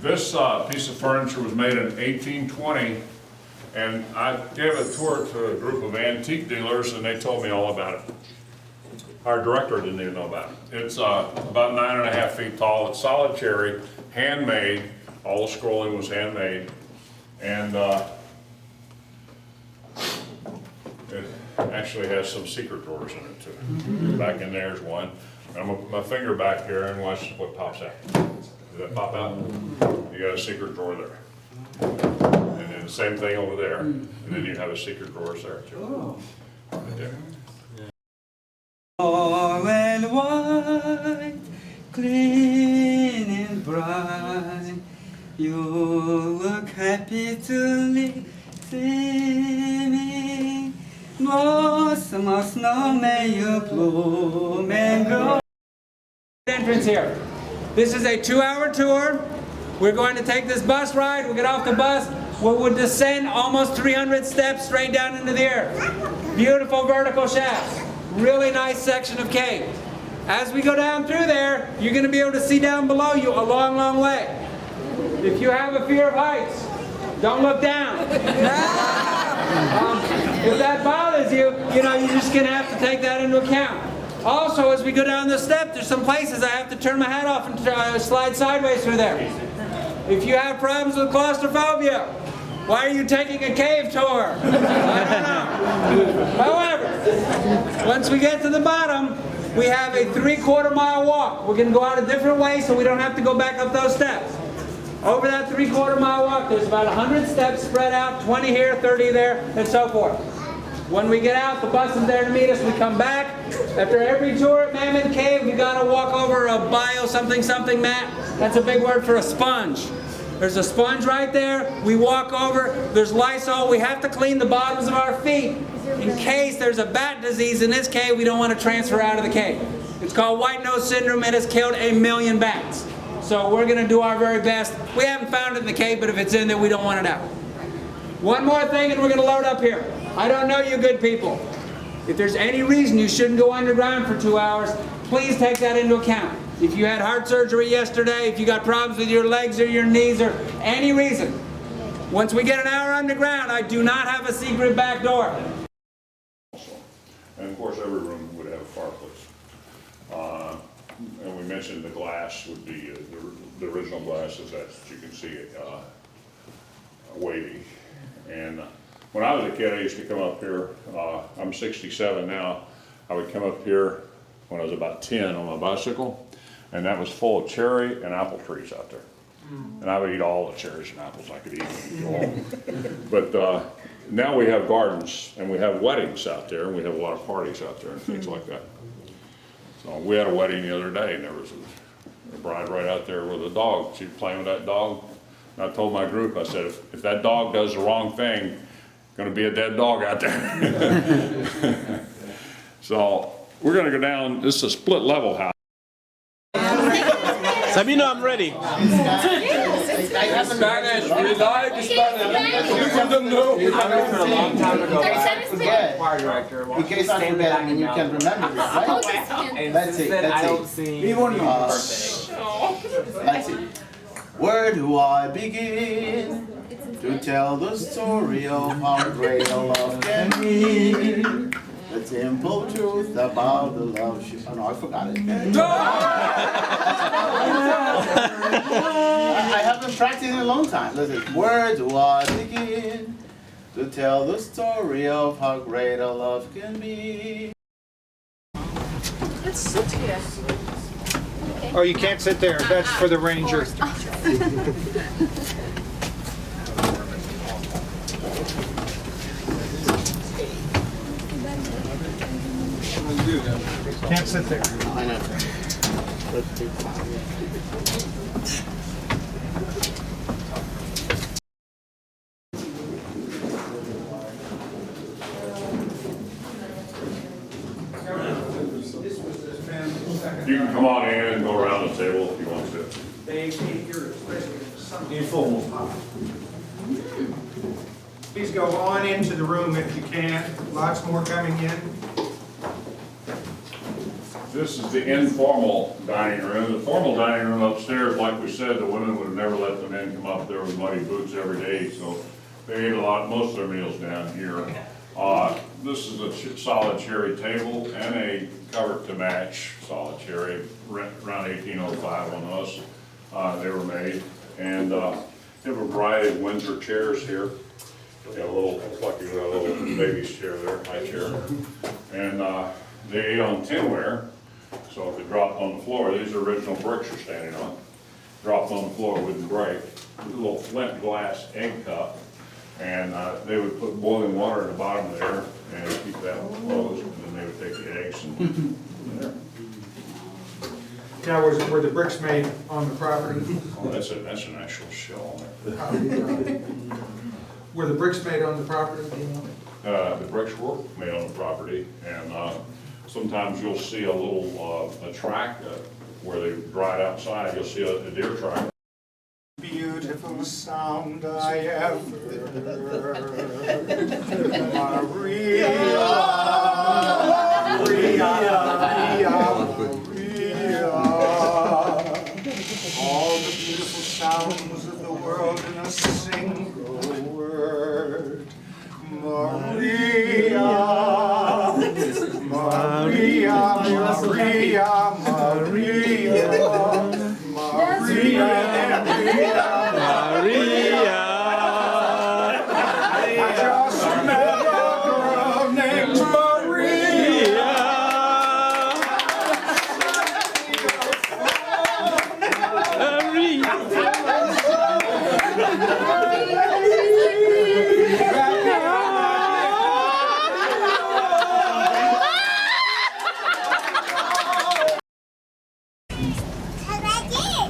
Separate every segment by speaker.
Speaker 1: This piece of furniture was made in 1820, and I gave a tour to a group of antique dealers, and they told me all about it. Our director didn't even know about it. It's about 9.5 feet tall. It's solid cherry, handmade. All the scrolling was handmade, and it actually has some secret drawers in it too. Back in there's one. I'm gonna put my finger back here and watch what pops out. Does that pop out? You got a secret drawer there. And then the same thing over there. And then you have a secret drawers there too. Right there.
Speaker 2: All and white, clean and bright, you look happy to see me. Blossom of snow, may you bloom and grow. Entrance here. This is a 2-hour tour. We're going to take this bus ride. We'll get off the bus. We'll descend almost 300 steps straight down into the earth. Beautiful vertical shafts. Really nice section of cave. As we go down through there, you're going to be able to see down below you a long, long way. If you have a fear of heights, don't look down. If that bothers you, you're just going to have to take that into account. Also, as we go down the step, there's some places I have to turn my hat off and slide sideways through there. If you have problems with claustrophobia, why are you taking a cave tour? I don't know. However, once we get to the bottom, we have a 3/4 mile walk. We're going to go out a different way so we don't have to go back up those steps. Over that 3/4 mile walk, there's about 100 steps spread out, 20 here, 30 there, and so forth. When we get out, the bus is there to meet us. We come back. After every tour at Mammoth Cave, you got to walk over a something mat. That's a big word for a sponge. There's a sponge right there. We walk over. There's Lysol. We have to clean the bottoms of our feet in case there's a bat disease in this cave we don't want to transfer out of the cave. It's called white nose syndrome. It has killed 1 million bats. So we're going to do our very best. We haven't found it in the cave, but if it's in there, we don't want it out. One more thing, and we're going to load up here. I don't know you good people. If there's any reason you shouldn't go underground for 2 hours, please take that into account. If you had heart surgery yesterday, if you got problems with your legs or your knees or any reason, once we get an hour underground, I do not have a secret back door.
Speaker 1: And of course, every room would have a fireplace. And we mentioned the glass would be, the original glass is that you can see it wavy. And when I was a kid, I used to come up here, I'm 67 now, I would come up here when I was about 10 on my bicycle, and that was full of cherry and apple trees out there. And I would eat all the cherries and apples I could eat. But now we have gardens, and we have weddings out there, and we have a lot of parties out there and things like that. So we had a wedding the other day, and there was a bride right out there with a dog. She was playing with that dog. And I told my group, I said, if that dog does the wrong thing, going to be a dead dog out there. So we're going to go down. This is a split level house.
Speaker 3: Sabino, I'm ready.
Speaker 4: Spanish, we like Spanish. You couldn't know.
Speaker 3: I remember a long time ago,
Speaker 5: Choir director.
Speaker 6: In case I forget, I mean, you can remember this, right? Let's see,
Speaker 5: I don't see.
Speaker 6: Let's see. Where do I begin to tell the story of how great a love can be? The simple truth about the love she... Oh no, I forgot it. I haven't practiced in a long time. Listen, where do I begin to tell the story of how great a love can be?
Speaker 7: Let's sit here.
Speaker 3: Oh, you can't sit there. That's for the ranger. Can't sit there.
Speaker 6: I know.
Speaker 1: You can come on in and go around the table if you want to.
Speaker 3: Please go on into the room if you can. Lots more coming in.
Speaker 1: This is the informal dining room. The formal dining room upstairs, like we said, the women would have never let the men come up there with muddy boots every day, so they ate a lot, most of their meals down here. This is a solid cherry table and a cover to match solid cherry, around 1805 on us. They were made, and they have a variety of Windsor chairs here. Got a little, like a little baby's chair there, high chair, and they ate on tinware. So if it dropped on the floor, these are original bricks you're standing on. Dropped on the floor, wouldn't break. A little flint glass egg cup, and they would put boiling water in the bottom there and keep that closed, and then they would take the eggs and there.
Speaker 3: Now, were the bricks made on the property?
Speaker 1: Oh, that's an actual shell on
Speaker 3: Were the bricks made on the property? Do you know?
Speaker 1: there. The bricks were made on the property, and sometimes you'll see a little a track where they dried outside. You'll see a deer track.
Speaker 7: Beautiful sound I have heard, Maria, Maria, Maria. All the beautiful sounds of the world in a single word, Maria, Maria, Maria, Maria. Maria, I just met a girl named Maria.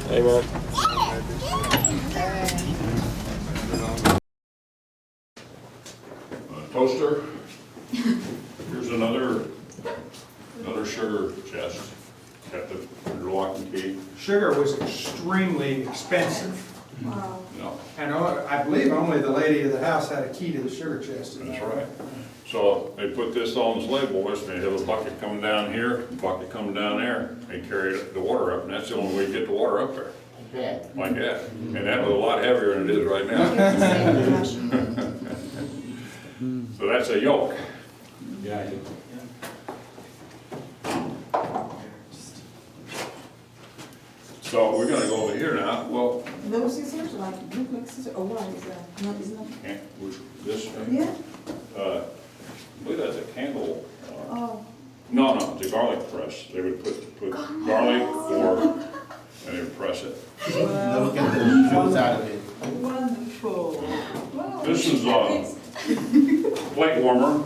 Speaker 4: Hey, man.
Speaker 1: Toaster. Here's another sugar chest. Got the lock and key.
Speaker 3: Sugar was extremely expensive,
Speaker 1: No,
Speaker 3: and I believe only the lady of the house had a key to the sugar chest.
Speaker 1: that's right. So they put this on this label, which they have a bucket coming down here, a bucket coming down there. They carry the water up, and that's the only way you get the water up there. Like that. And that was a lot heavier than it is right now. So that's a yoke.
Speaker 5: Yeah.
Speaker 1: So we're gonna go over here now. Well,
Speaker 8: Those scissors, like duplex scissors, or what is that? No, it's not.
Speaker 1: this,
Speaker 8: Yeah?
Speaker 1: I believe that's a candle.
Speaker 8: Oh.
Speaker 1: No, it's a garlic press. They would put garlic or, and they would press it.
Speaker 6: Look at the juice out of it.
Speaker 8: Wonderful.
Speaker 1: This is a plate warmer.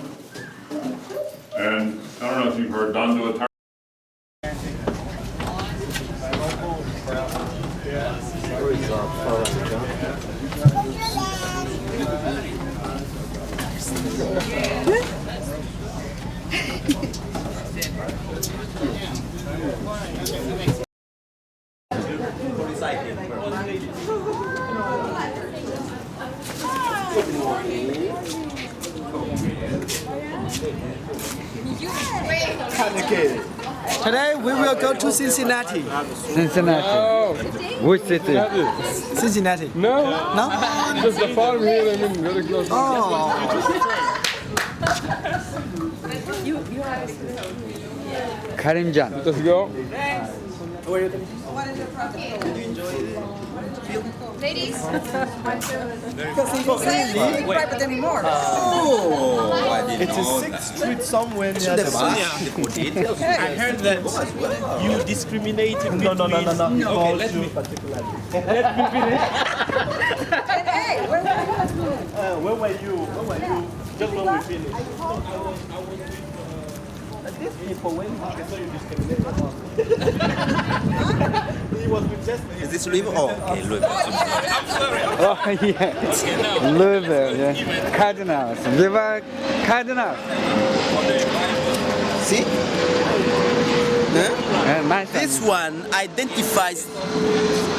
Speaker 1: And I don't know if you've heard Don do a turn.
Speaker 9: Today we will go to Cincinnati.
Speaker 3: Cincinnati. Which city?
Speaker 9: Cincinnati.
Speaker 3: No,
Speaker 9: No?
Speaker 3: just the farm here and very close.
Speaker 9: Oh.
Speaker 3: Karimjan. Let's go.
Speaker 8: Ladies?
Speaker 9: Private anymore.
Speaker 7: It's a 6th Street somewhere near the
Speaker 10: I heard that you discriminated between...
Speaker 7: No.
Speaker 10: Okay, let me...
Speaker 8: Hey, where were
Speaker 7: Where were you? Just when we finished. These people, when you discriminate about he was with just...
Speaker 10: Is this Louisville? Oh, okay, Louisville. I'm sorry.
Speaker 3: Oh yeah. Louisville, yeah. Cardinals. River Cardinals.
Speaker 10: See?
Speaker 3: Nice.
Speaker 10: This one identifies,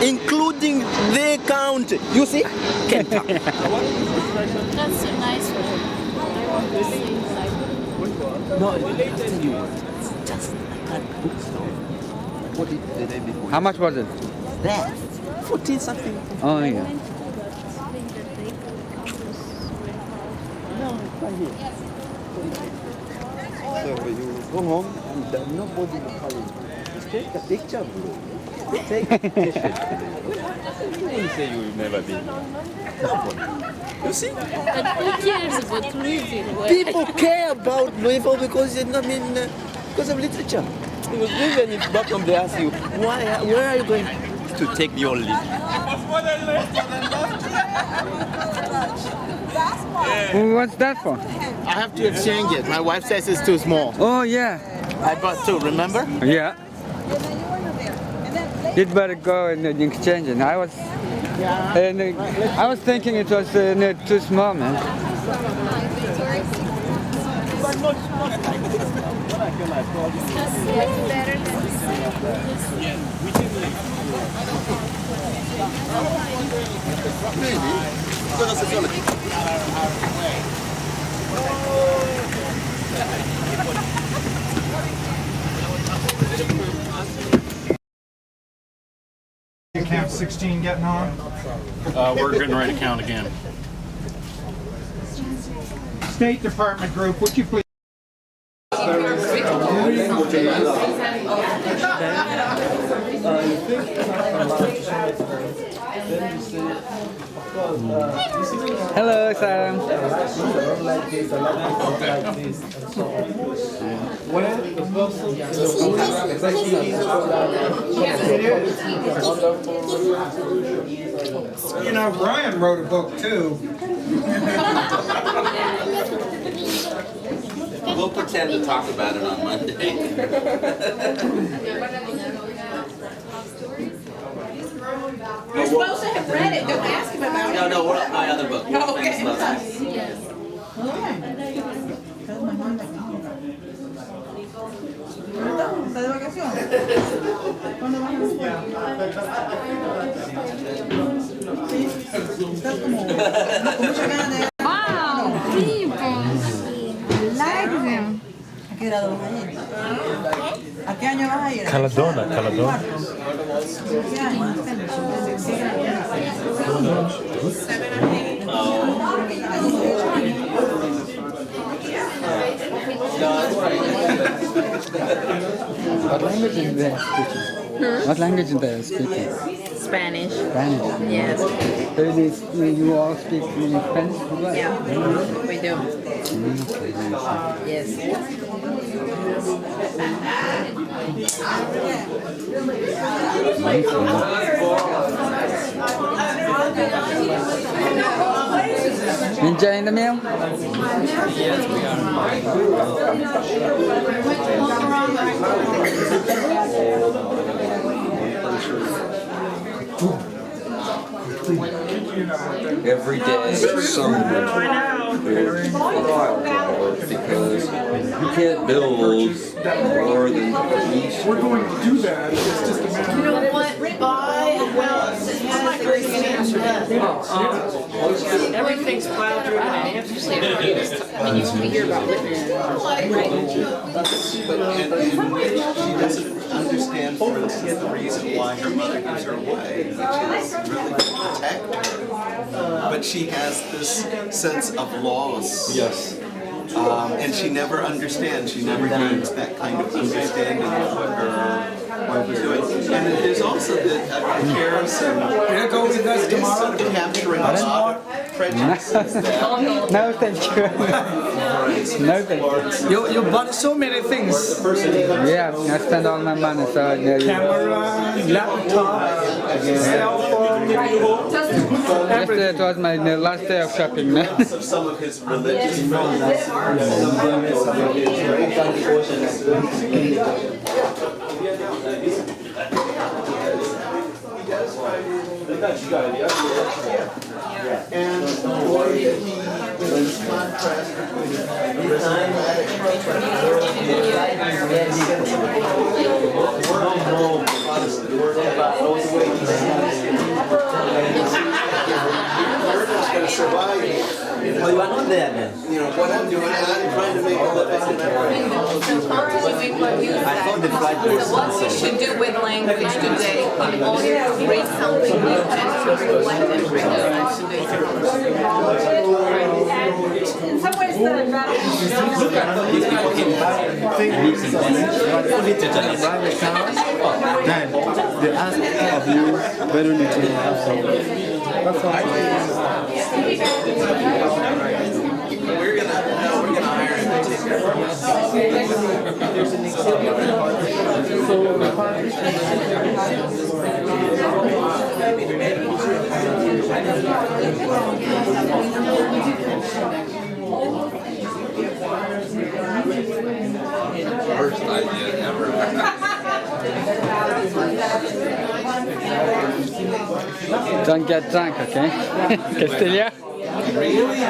Speaker 10: including the county. You see? Kentucky.
Speaker 11: That's a nice one. I want to see inside.
Speaker 10: No, I'll tell you what. It's just like What did the day before?
Speaker 2: How much was it?
Speaker 10: That 14 something.
Speaker 2: Oh yeah.
Speaker 10: No, it's not here. So you go home and nobody will call you. Just take a picture, bro. Take a picture. You say you've never been. Nobody. You see?
Speaker 11: But who cares about Louisville?
Speaker 10: People care about Louisville because because of literature. Because even if back home they ask you, where are you going to take your leave?
Speaker 2: What's that for?
Speaker 6: I have to exchange it. My wife says it's too small.
Speaker 2: Oh yeah.
Speaker 6: I bought two, remember?
Speaker 2: Yeah. You'd better go and exchange it. I was thinking it was too small, man.
Speaker 3: Camp 16 getting on?
Speaker 6: We're getting ready to count again.
Speaker 3: State Department group, would you please?
Speaker 2: Hello, Sam.
Speaker 3: You know, Brian wrote a book too.
Speaker 10: We'll pretend to talk about it on Monday.
Speaker 9: You're supposed to have read it. Don't ask him about it.
Speaker 10: No, what my other book?
Speaker 9: Oh, okay.
Speaker 8: ¿Estás de vacaciones? ¿Cuándo vas a Sí, estás como mucha ganas de...
Speaker 11: Wow, people. I like them.
Speaker 8: ¿A qué grado vas a ir? ¿A qué año vas a ir?
Speaker 4: Caladona.
Speaker 8: ¿Qué año?
Speaker 2: What language is they speaking? What language is they speaking?
Speaker 9: Spanish.
Speaker 2: Spanish.
Speaker 9: Yes.
Speaker 2: So you all speak Spanish as well?
Speaker 9: Yeah, we do. Yes.
Speaker 2: Enjoying the meal?
Speaker 4: Every day, someone is a pile driver because you can't build more than each. We're going to do that. It's just a matter of.
Speaker 9: You know what? Buy a house that has everything's piled driven and usually I mean, you hear about living in
Speaker 6: She doesn't understand, for instance, the reason why her mother gives her away, which is really to protect her. But she has this sense of loss.
Speaker 4: Yes.
Speaker 6: And she never understands. She never gains that kind of understanding of what her wife is doing. And there's also the comparison.
Speaker 3: Go with us tomorrow.
Speaker 6: Sort of capturing a lot of prejudices that.
Speaker 2: No, thank you. No, thank you.
Speaker 9: You bought so many things.
Speaker 2: Yeah, I spend all my money, so
Speaker 9: Camera, laptop, cell phone.
Speaker 2: yesterday it was my last day of shopping, man.
Speaker 6: Of some of his religious friends. And for the contrast between survive in a
Speaker 10: Oh, you are not there then?
Speaker 6: You know, what I'm doing, I'm trying to make all the best.
Speaker 10: I thought the flight was
Speaker 9: So what we should do with language today, in order to read something new and to reflect and bring us back to this.
Speaker 8: In some ways, the
Speaker 10: then they ask of you whether you can have some. That's all.
Speaker 6: We're gonna hire him to take care of us.
Speaker 4: Worst idea ever.
Speaker 2: Don't get drunk, okay? Castilla?
Speaker 6: Really?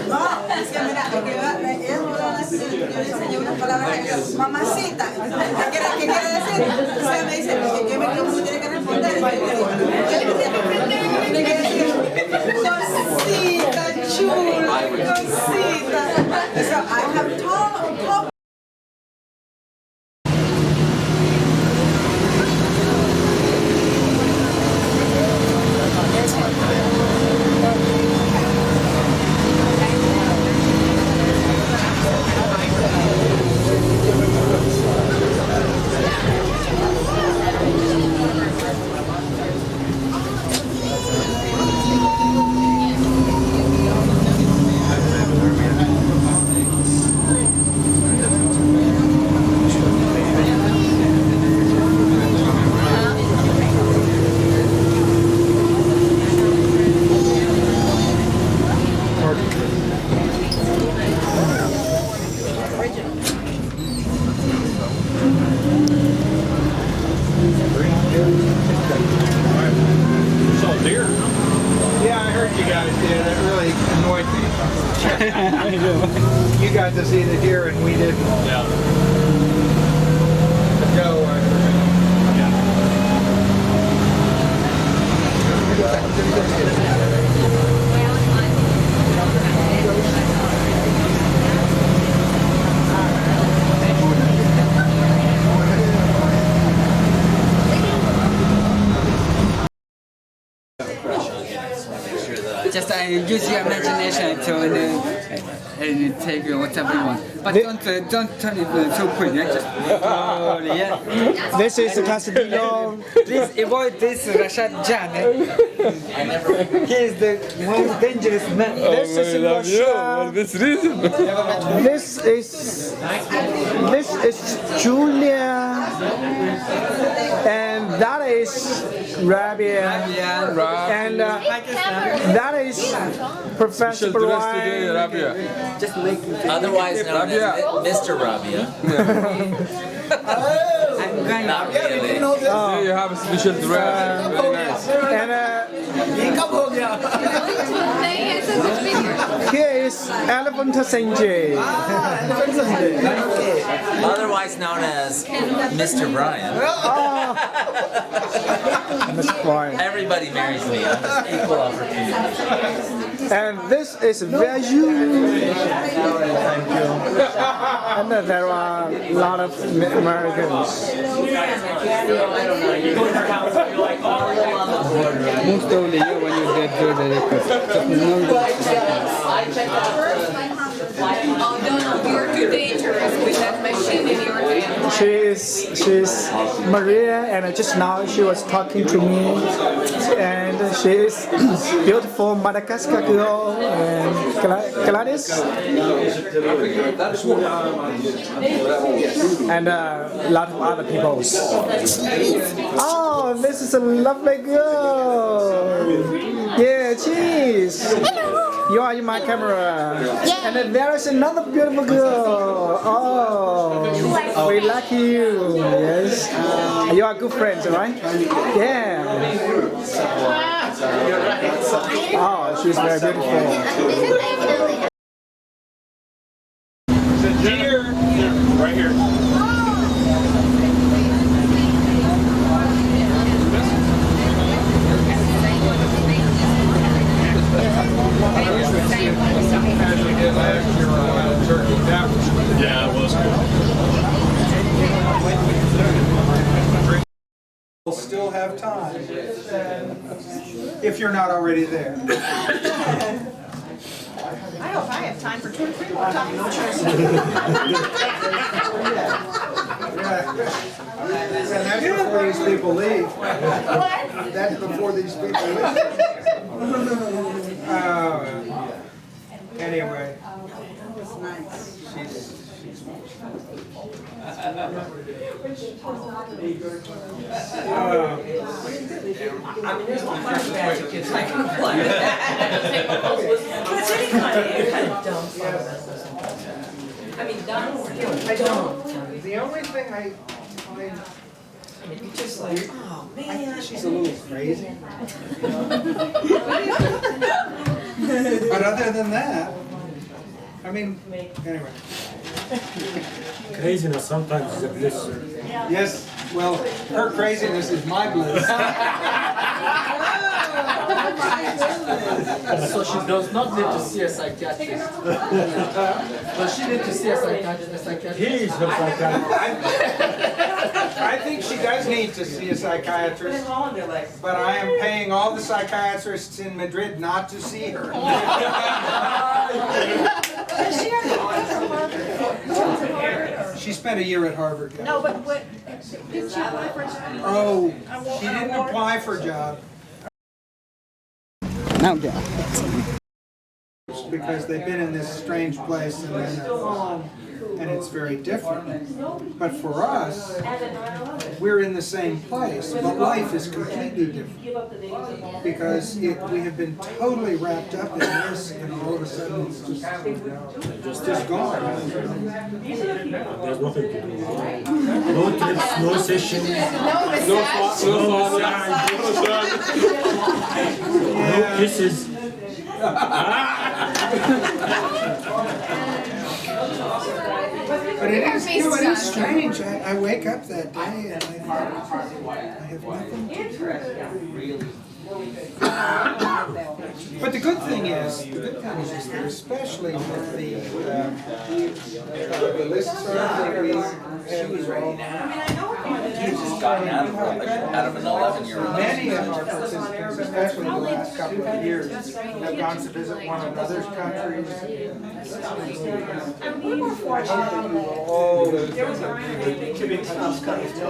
Speaker 8: No, es que mira, lo que va, ella me va a decir, yo le enseñé unas palabras en inglés, mamacita. ¿Qué quiere decir? O sea, me dice, ¿qué me tiene que responder? Tiene que decir, cosita, chula, cosita. So I have told
Speaker 3: Yeah, I heard you guys did. It really annoyed me. You got to see the deer and we didn't. Yeah. Go.
Speaker 2: Just use your imagination and take whatever you want. But don't turn it so quick. Just yeah.
Speaker 3: This is Castillo.
Speaker 2: Please avoid this Rashad Jan. He is the most dangerous man.
Speaker 3: This is Russia.
Speaker 4: This reason.
Speaker 3: This is Julia. And that is Rabia. And that is Professor Brian.
Speaker 2: Just make
Speaker 9: Otherwise known as Mr. Rabia.
Speaker 2: I'm going.
Speaker 9: Not really.
Speaker 4: Here you have a special dress. Very nice.
Speaker 3: And here is Elephant Senji.
Speaker 9: Otherwise known as Mr. Brian.
Speaker 3: Mr. Brian.
Speaker 9: Everybody marries me. I'm just equal opportunity.
Speaker 3: And this is Vaju. Thank you. And then there are a lot of Americans.
Speaker 2: Most only you when you get to the record.
Speaker 9: Oh no, you're too dangerous with that machine in your hand.
Speaker 3: She's Maria, and just now she was talking to me, and she is beautiful Madagascar girl, and Gladys, and a lot of other people. Oh, this is a lovely girl. Yeah, cheese. You are in my camera. And then there is another beautiful girl. Oh, we like you. Yes. You are good friends, right? Yeah. Oh, she's very beautiful.
Speaker 7: Here. Right here. As we did last year on turkey, that was
Speaker 1: Yeah, it was cool.
Speaker 7: We'll still have time if you're not already there.
Speaker 8: I hope I have time for 2 or 3 more times.
Speaker 7: And that's before these people leave.
Speaker 8: What?
Speaker 7: That's before these people leave. Anyway. She's
Speaker 12: There's one question that kids I can play. It's any kind of dumb I mean, dumb. I don't.
Speaker 7: the only thing I find,
Speaker 12: You're just like, oh
Speaker 7: I
Speaker 12: man.
Speaker 7: think she's a little crazy. But other than that, I mean, anyway.
Speaker 13: Craziness sometimes is a bliss.
Speaker 7: Yes, well, her craziness is my bliss.
Speaker 12: So she does not need to see a psychiatrist. But she needs to see a psychiatrist.
Speaker 13: He is her psychiatrist.
Speaker 7: I think she does need to see a psychiatrist, but I am paying all the psychiatrists in Madrid not to see her. She spent a year at Harvard. Yeah.
Speaker 8: No, but what? Didn't she apply for a job?
Speaker 7: Oh, she didn't apply for a job.
Speaker 3: Now, yeah.
Speaker 7: Because they've been in this strange place and then they're home, and it's very different. But for us, we're in the same place, but life is completely different. Because we have been totally wrapped up in this, and all of a sudden it's just gone.
Speaker 13: There's nothing to do. No trips, no sessions, no kisses.
Speaker 7: But it is strange. I wake up that day and I have nothing to do. But the good thing is that especially with the listserv that she was ready now.
Speaker 12: He's just gotten out of an 11-year-old.
Speaker 7: Many of our participants, especially the last couple of years, have gone to visit one another's countries.
Speaker 8: And we're more fortunate. There was a Cuban stuff coming to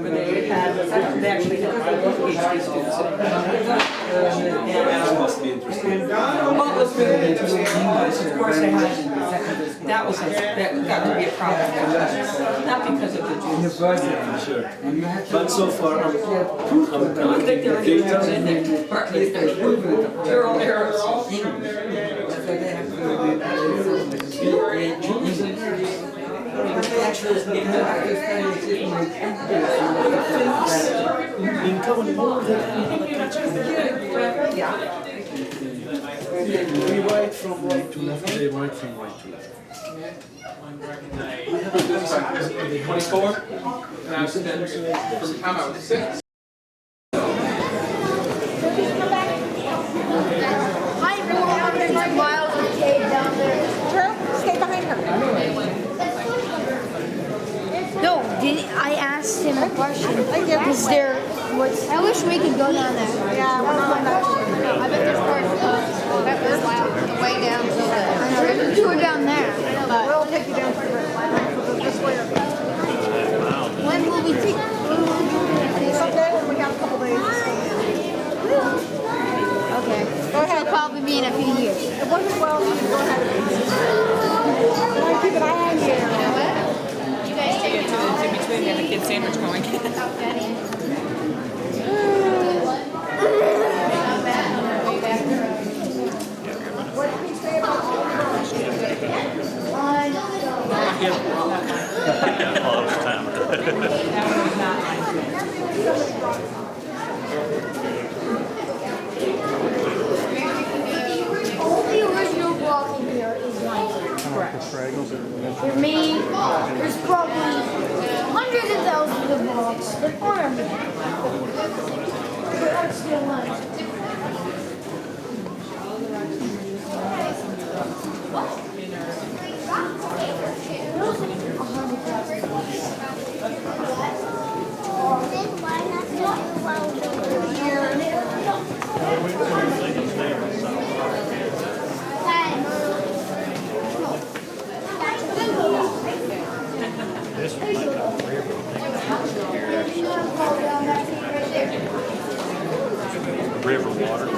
Speaker 8: when they actually had PhD students.
Speaker 12: Must be interesting.
Speaker 8: What was really interesting was, of course, they had, that got to be a problem. Not because of the Jews.
Speaker 12: Sure. But so far, I'm collecting the data.
Speaker 8: They're all Arabs. Yeah.
Speaker 13: We write from right to left, they write from right to left.
Speaker 5: 24. And I was from the time I was 6.
Speaker 11: Hi, everyone. There's like miles of cave down there.
Speaker 8: Drew, stay behind her.
Speaker 11: No, I asked him a question. Is there? I wish we could go down there.
Speaker 8: Yeah, we're not going back.
Speaker 11: I bet there's part that was the way down to the. I know there's a tour down there. But
Speaker 8: We'll take you down to this way.
Speaker 11: when will we take?
Speaker 8: Someday when we have a couple days.
Speaker 11: Okay.
Speaker 8: Go ahead.
Speaker 11: It'll probably be in a few years.
Speaker 8: It wasn't well. You can go ahead. Keep an eye on you.
Speaker 11: You guys take it home.
Speaker 12: In between, we have a kid sandwich going.
Speaker 11: Only original block in here is like for me, there's probably hundreds of thousands of blocks that aren't everything. But that's still nice.
Speaker 10: River water.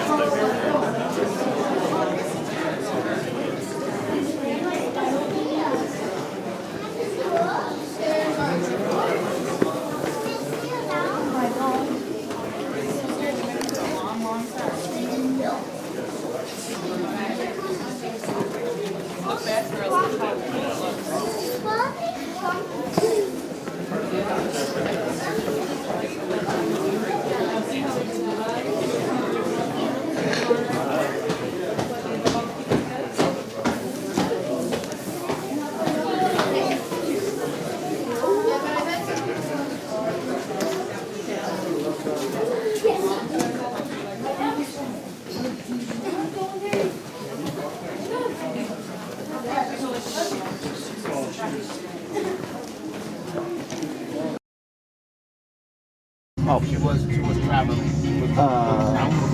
Speaker 6: She was traveling.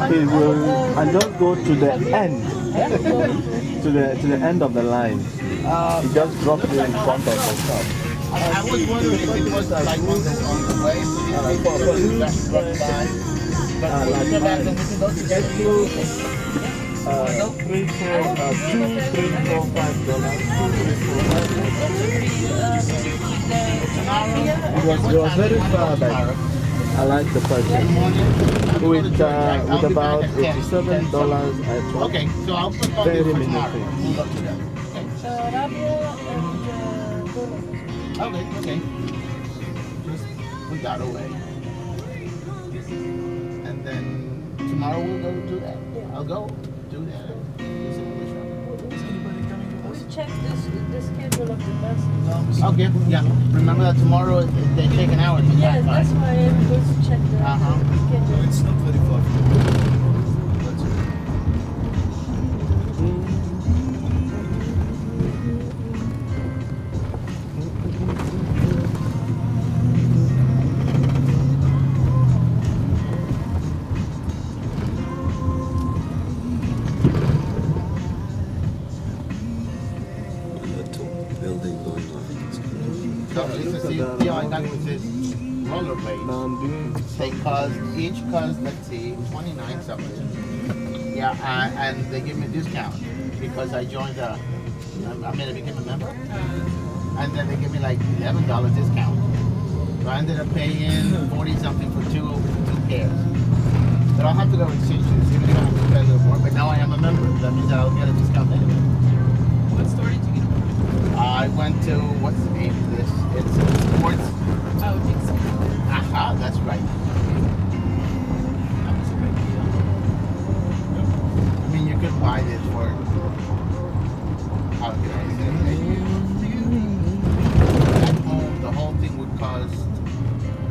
Speaker 10: He will. I just go to the end, to the end of the line. He just dropped you in front of the stop.
Speaker 6: I was wondering if it was like on the way, before we dropped by. But when we go back, then we can go together. $2, $3, $4, $5.
Speaker 10: It was very far, but I like the purchase. With about $87 I took.
Speaker 6: Okay, so I'll put on
Speaker 10: Very
Speaker 6: this for
Speaker 10: many
Speaker 6: tomorrow.
Speaker 10: things.
Speaker 6: We'll go together. Okay, okay. We got away. And then tomorrow we'll go do that. I'll go do that.
Speaker 14: Check the schedule of the buses.
Speaker 6: Okay, yeah. Remember that tomorrow they take an hour to
Speaker 14: Yes,
Speaker 6: drive by.
Speaker 14: that's why I'm going to check the schedule.
Speaker 6: It's not very far.
Speaker 4: Building going on.
Speaker 6: So I got with this rollerblade. They cost, each cost, let's see, 29 something. Yeah, and they give me a discount because I joined I became a member. And then they give me like $11 discount. So I ended up paying 40 something for two pairs. But I'll have to go exchange it, even if I have to pay a little more. But now I am a member. That means I'll get a discount anyway.
Speaker 5: What store did you get?
Speaker 6: I went to, what's the name of this? It's Sports.
Speaker 5: Oh, Dixie.
Speaker 6: Aha, that's right. That was a great deal. I mean, you could buy this for, how can I say? At home, the whole thing would cost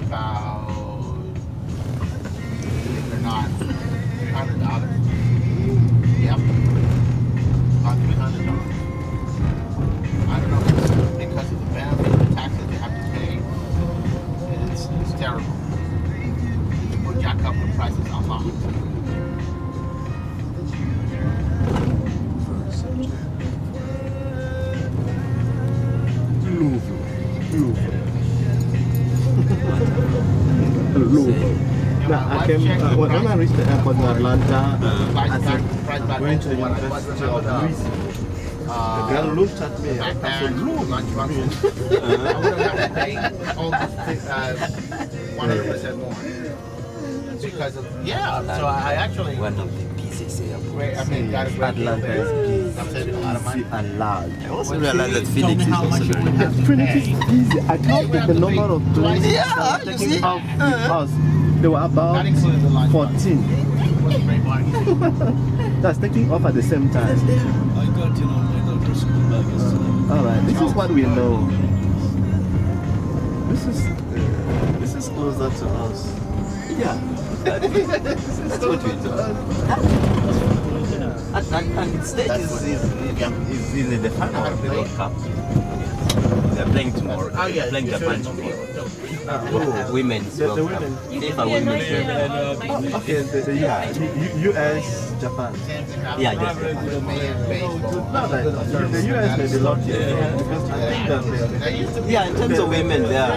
Speaker 6: about, believe it or not, $300. Yep. About $300. I don't know if it's because of the benefit, the taxes they have to pay. It's terrible. It will jack up the prices a lot.
Speaker 10: Now, I came, when I reached the airport in Atlanta, I said, I'm going to the University of Louisiana. The girl looked at me and I said, "Look,
Speaker 6: I would have to pay almost 100% more. Because of, yeah, so I actually...
Speaker 15: One of the
Speaker 6: I mean, got a great deal
Speaker 10: Atlanta
Speaker 6: there.
Speaker 10: is
Speaker 6: I'm saving a lot of money.
Speaker 10: busy and loud.
Speaker 4: I also realized that Phoenix is also very
Speaker 10: Phoenix is busy. I counted the number of planes that were taking off with us. There were about 14. That's taking off at the same time.
Speaker 13: I got to school bag.
Speaker 10: Alright, this is what we know. This is closer to us.
Speaker 4: Yeah. That's what we do. And stage is in the final of the World Cup. They're playing tomorrow.
Speaker 6: Oh, yeah.
Speaker 4: Playing Japan tomorrow. Women's
Speaker 10: The
Speaker 4: World Cup.
Speaker 10: women.
Speaker 4: FIFA Women's World Cup.
Speaker 10: Okay, US, Japan.
Speaker 4: Yeah, yes.
Speaker 10: No, like, the US may be lucky because I think that
Speaker 4: Yeah, in terms of women, they are.
Speaker 10: I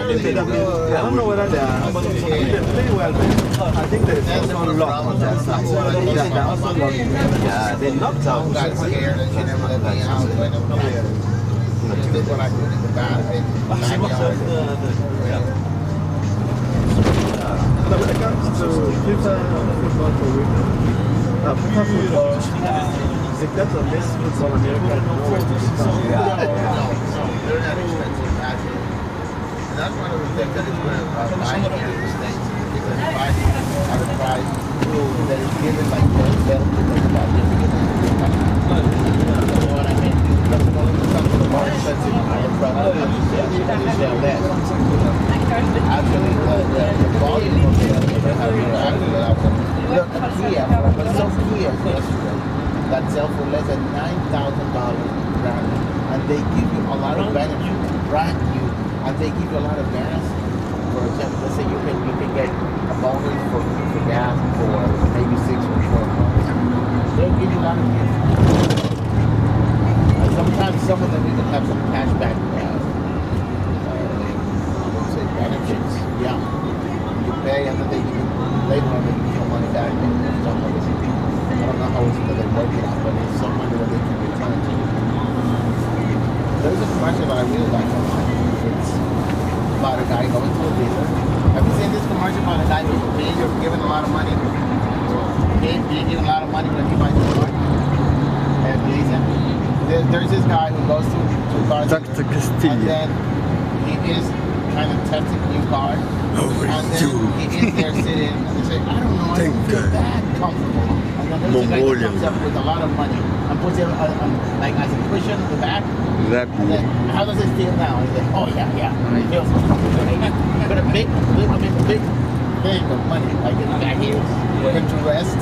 Speaker 10: don't know whether they are, but they play well. I think there's also luck on their side. Yeah, they're also lucky.
Speaker 4: Yeah, they knocked out.
Speaker 6: Got scared and she never let me out. She did what I did in the backyard.
Speaker 10: So when it comes to FIFA football for women, FIFA football, in terms of this football, America is more expensive.
Speaker 6: They're not expensive, actually. And that's one of the things that is good about buying here in the States. Because you buy at a price that is given like they'll about this. You know what I mean? Some of the more expensive products you sell less. Actually, the volume of sales that they have here actually allows them. Look, Kia, but some Kias yesterday that sell for less than $9,000 brand new. And they give you a lot of benefits, brand new, and they give you a lot of gas. For example, let's say you can get a bonus for gas for maybe 6 or 12 months. They'll give you a lot of gifts. Sometimes some of them even have some cashback benefits. Yeah. You pay and then they give you later on they give you some money back. I don't know how it's that they work it out, but it's some money that they can return to you. There's a commercial that I really like. It's about a guy going to a dealer. Have you seen this commercial about a guy being given a lot of money? Being given a lot of money when he buys a car? And there's this guy who goes to cars
Speaker 10: Dr. Castillo.
Speaker 6: and then he is kind of testing a new car. And then he is there sitting and they say, I don't know, I don't feel that comfortable. And then there's a guy that comes up with a lot of money and puts it like as a cushion in the back.
Speaker 10: Exactly.
Speaker 6: And then, how does it feel now? He's like, oh yeah, it feels comfortable. But a big thing of money, like in the back here, for him to rest.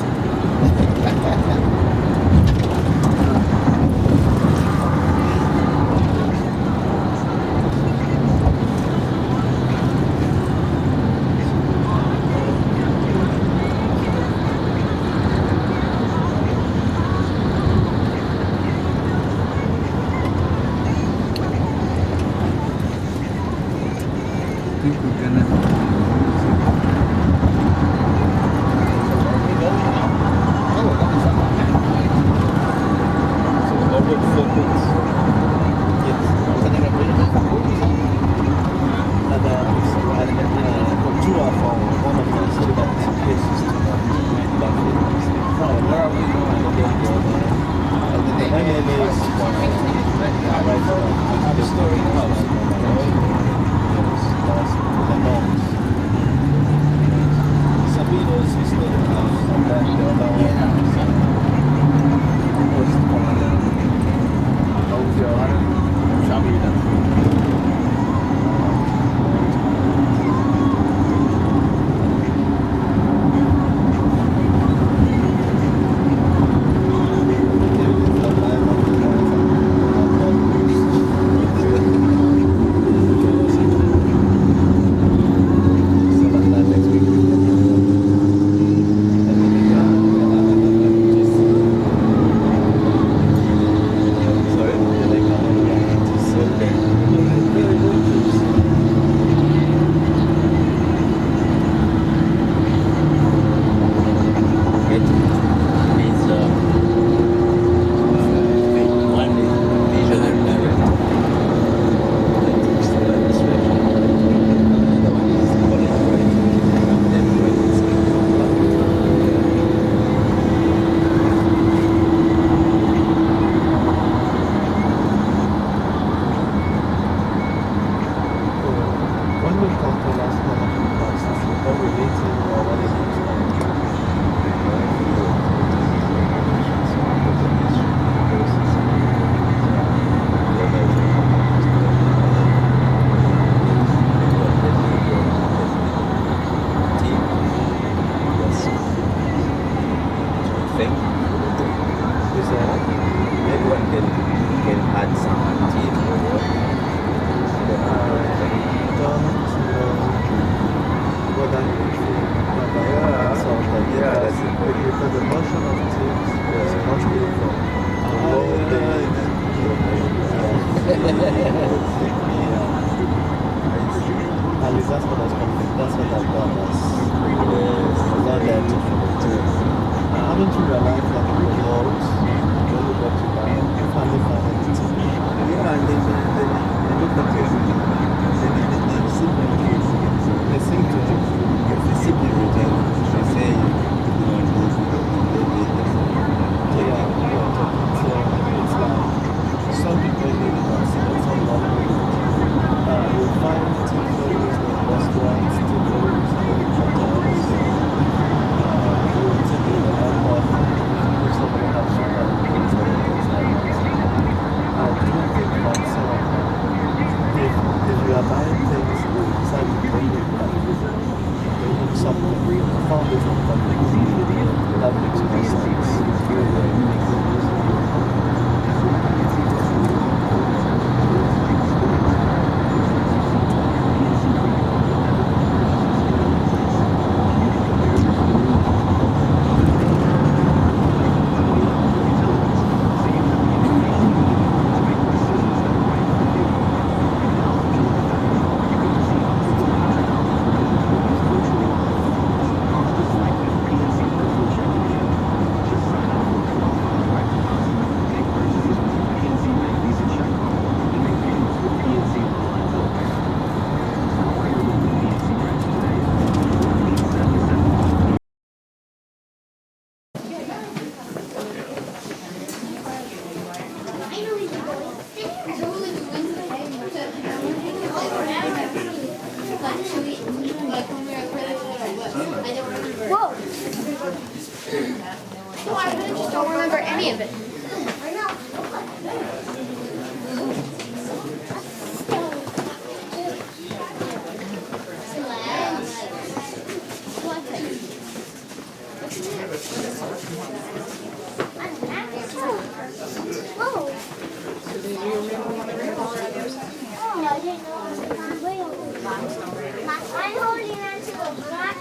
Speaker 11: I'm holding on to the box.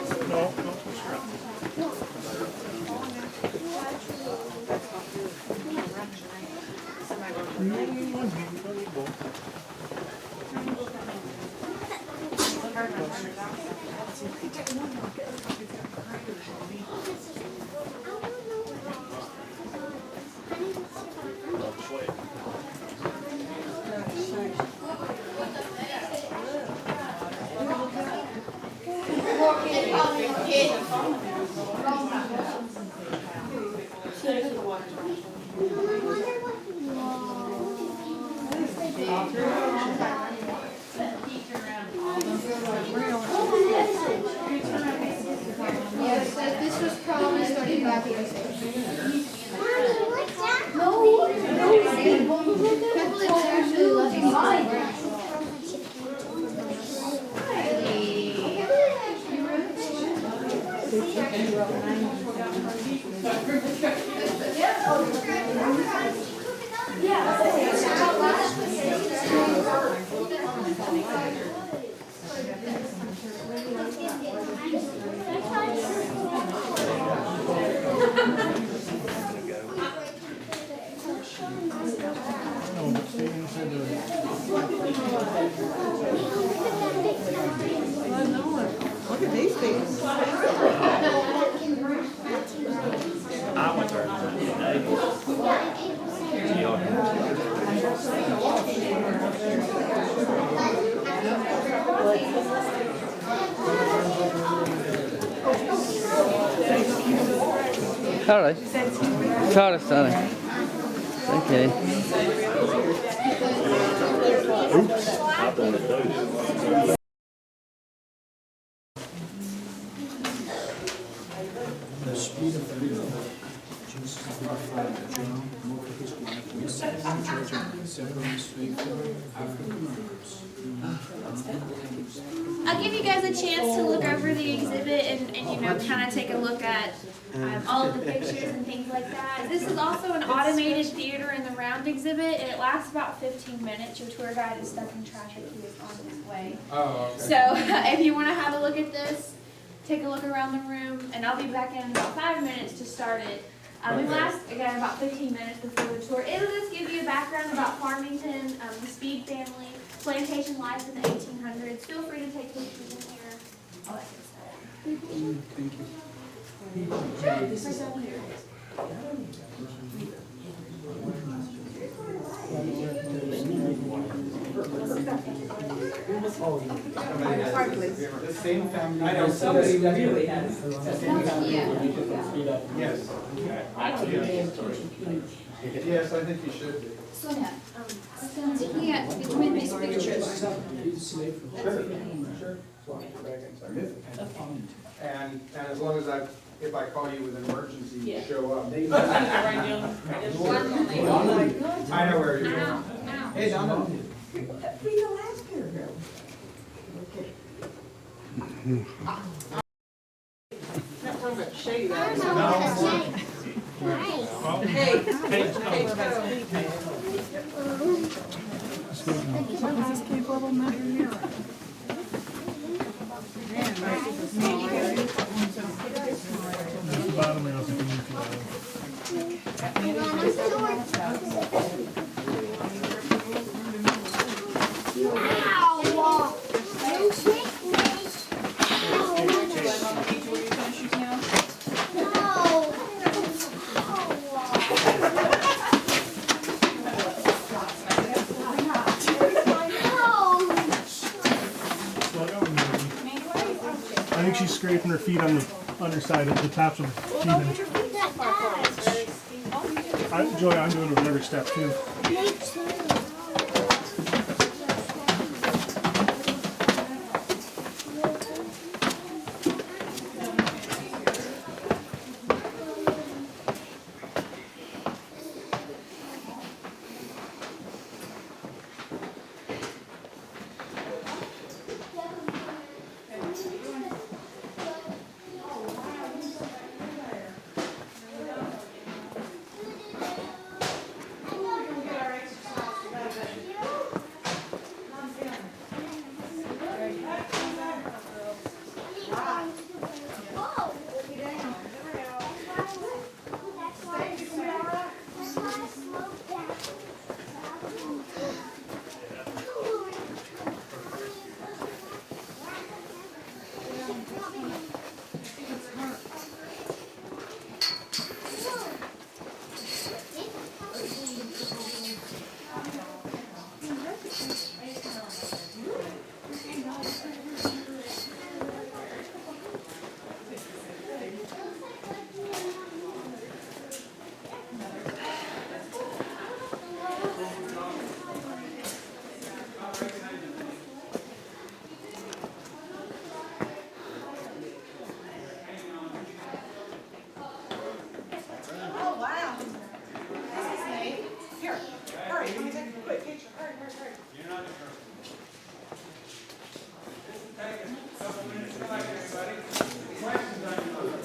Speaker 15: Yes, this was probably started back in the 60s. Can't believe it's actually left.
Speaker 8: Look at these things.
Speaker 10: I went there
Speaker 16: Sorry. Sorry. Okay.
Speaker 10: Oops. I don't know.
Speaker 3: The speed of the river. Jesus glorified the John, more for his life, we say, church and several straight African Americans.
Speaker 17: I'll give you guys a chance to look over the exhibit and you know, kind of take a look at all of the pictures and things like that. This is also an automated theater in the round exhibit, and it lasts about 15 minutes. Your tour guide is stuck in traffic. He is on his way.
Speaker 5: Oh, okay.
Speaker 17: So if you want to have a look at this, take a look around the room, and I'll be back in about 5 minutes to start it. It lasts, again, about 15 minutes before the tour. It'll just give you a background about Farmington, the Speed family, plantation life in the 1800s. Feel free to take pictures in here, all that good stuff.
Speaker 3: Thank you.
Speaker 17: Sure, this is over here.
Speaker 7: The same family.
Speaker 5: I know somebody really has.
Speaker 7: Yes. Yes, I think you should be.
Speaker 15: Sonia, looking at between these pictures.
Speaker 7: Sure. And as long as if I call you with an emergency, you show up. I know where you're going. Hey, Donna.
Speaker 8: Read the last paragraph. Not talking about shady.
Speaker 13: I think she's scraping her feet on the underside of the tops of her feet. Joy, I'm doing it with every step too.
Speaker 8: here. Hurry, let me take a quick picture. Hurry, hurry, hurry.
Speaker 2: You're not interested. This will take a couple minutes to collect, everybody. Questions on your motor?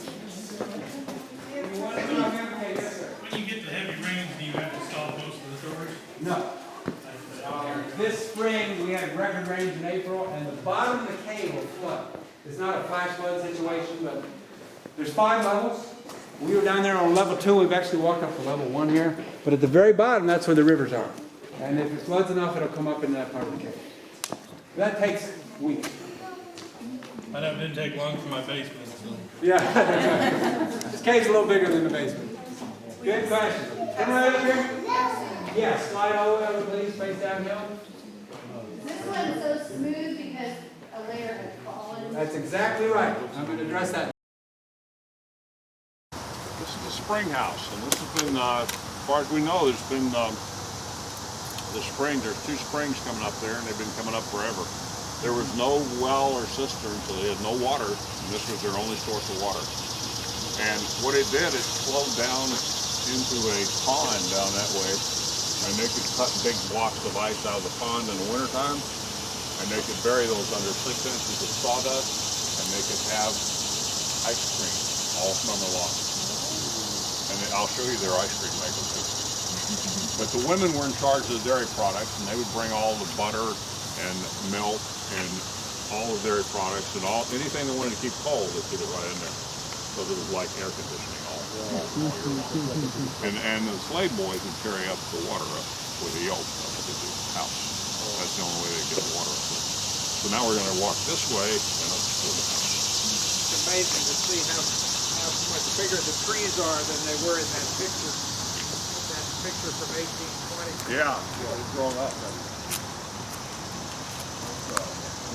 Speaker 2: You want to know again? Okay, yes, sir.
Speaker 13: When you get the heavy rains, do you have to stop most of the doors?
Speaker 2: No. This spring, we had record rains in April, and the bottom of the cave will flood. It's not a flash flood situation, but there's 5 levels. We were down there on level 2. We've actually walked up to level 1 here. But at the very bottom, that's where the rivers are. And if it floods enough, it'll come up in that part of the cave. That takes weeks.
Speaker 13: I know it didn't take long for my basement, so.
Speaker 2: Yeah. This cave's a little bigger than the basement. Good question. Anyone up here? Yeah, slide all the way over, please, face downhill.
Speaker 15: This one's so smooth because a layer has fallen.
Speaker 2: That's exactly right. I'm going to address that.
Speaker 1: This is the spring house, and this has been, as far as we know, there's been the spring. There's 2 springs coming up there, and they've been coming up forever. There was no well or cistern, so they had no water, and this was their only source of water. And what it did, it flowed down into a pond down that way, and they could cut big blocks of ice out of the pond in the wintertime, and they could bury those under 6 inches of sawdust, and they could have ice cream all summer long. And I'll show you their ice cream maker too. But the women were in charge of the dairy products, and they would bring all the butter and milk and all the dairy products and anything they wanted to keep cold, they put it right in there. So it was like air conditioning all year long. And the slave boys would carry up the water up with the yoke up to the house. That's the only way they get the water up there. So now we're going to walk this way and up to the house.
Speaker 7: It's amazing to see how much bigger the trees are than they were in that picture. That picture from 1820.
Speaker 1: Yeah, it's grown up.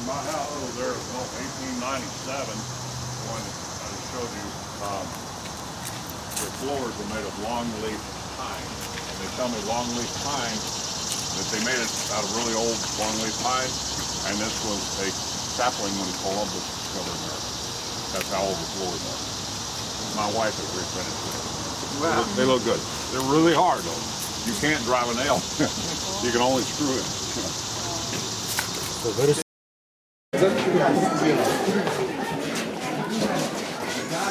Speaker 1: My house over there was built 1897 when I showed you the floors were made of longleaf pine. And they tell me longleaf pine, that they made it out of really old longleaf pine, and this was a sapling when Columbus discovered America. That's how old the floors are. My wife has refinished it. Wow. They look good. They're really hard though. You can't drive a nail. You can only screw it. So very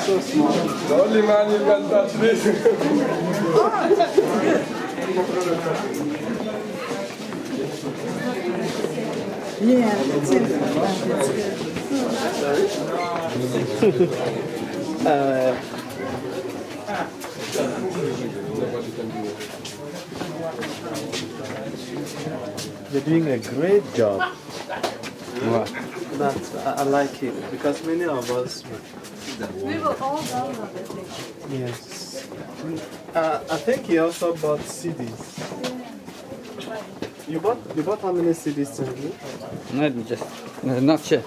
Speaker 18: so small. The only man you can touch this.
Speaker 8: Yeah, that's it.
Speaker 10: You're doing a great job. Wow. I like it because many of us.
Speaker 14: We will all download it.
Speaker 10: Yes. I think he also bought CDs. You bought how many CDs, Sandy?
Speaker 16: No, just not yet.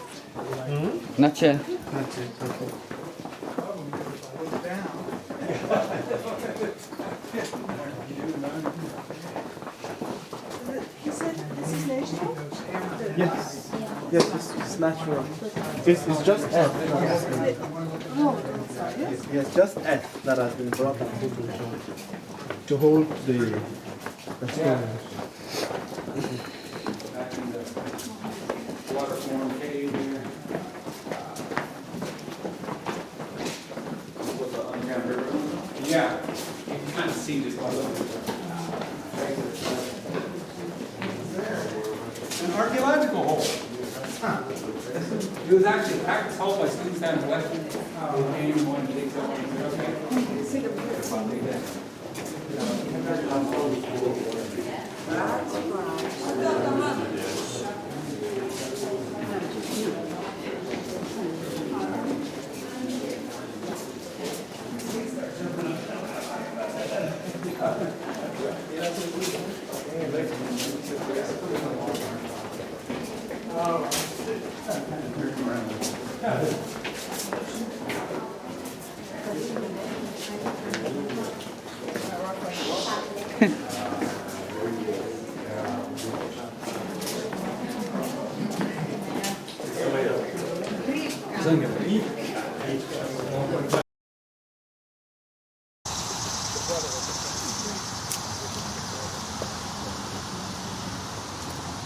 Speaker 16: Not yet.
Speaker 10: Not yet. Okay.
Speaker 8: He said this is natural?
Speaker 10: Yes. Yes, it's natural. It's just F. Yes, just F that has been brought up to hold the stone.
Speaker 2: Back in the waterform cave here. Yeah, you can kind of see this all over. An archaeological hole. It was actually packed this hole by students down in Western. They came and wanted to dig something.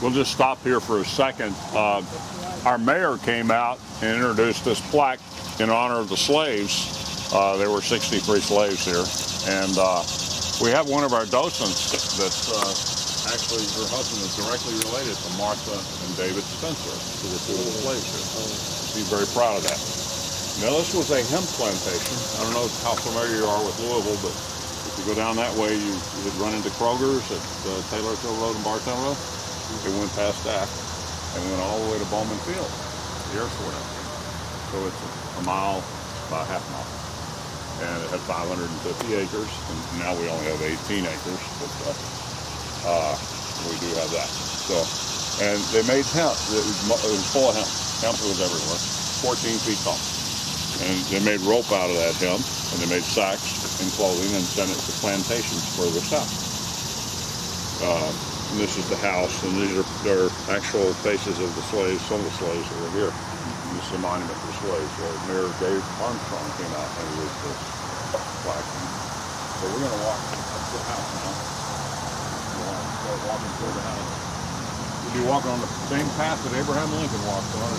Speaker 1: we'll just stop here for a second. Our mayor came out and introduced this plaque in honor of the slaves. There were 63 slaves here, and we have one of our docents that's actually, her husband is directly related to Martha and David Spencer, who were two of the slaves here. She's very proud of that. Now, this was a hemp plantation. I don't know how familiar you are with Louisville, but if you go down that way, you would run into Kroger's at Taylorsville Road and Bartown Road. It went past that and went all the way to Bowman Field, the airport out there. So it's a mile, about half a mile. And it had 550 acres, and now we only have 18 acres, but we do have that. So, and they made hemp. It was full of hemp. Hemp was everywhere, 14 feet tall. And they made rope out of that hemp, and they made sacks and clothing and sent it to plantations further south. And this is the house, and these are their actual faces of the slaves, some of the slaves that were here. And this is a monument to slaves. Mayor Dave Armstrong came out and released this plaque. So we're going to walk up to the house now. We'll start walking toward the house. We'll be walking on the same path that Abraham Lincoln walked on.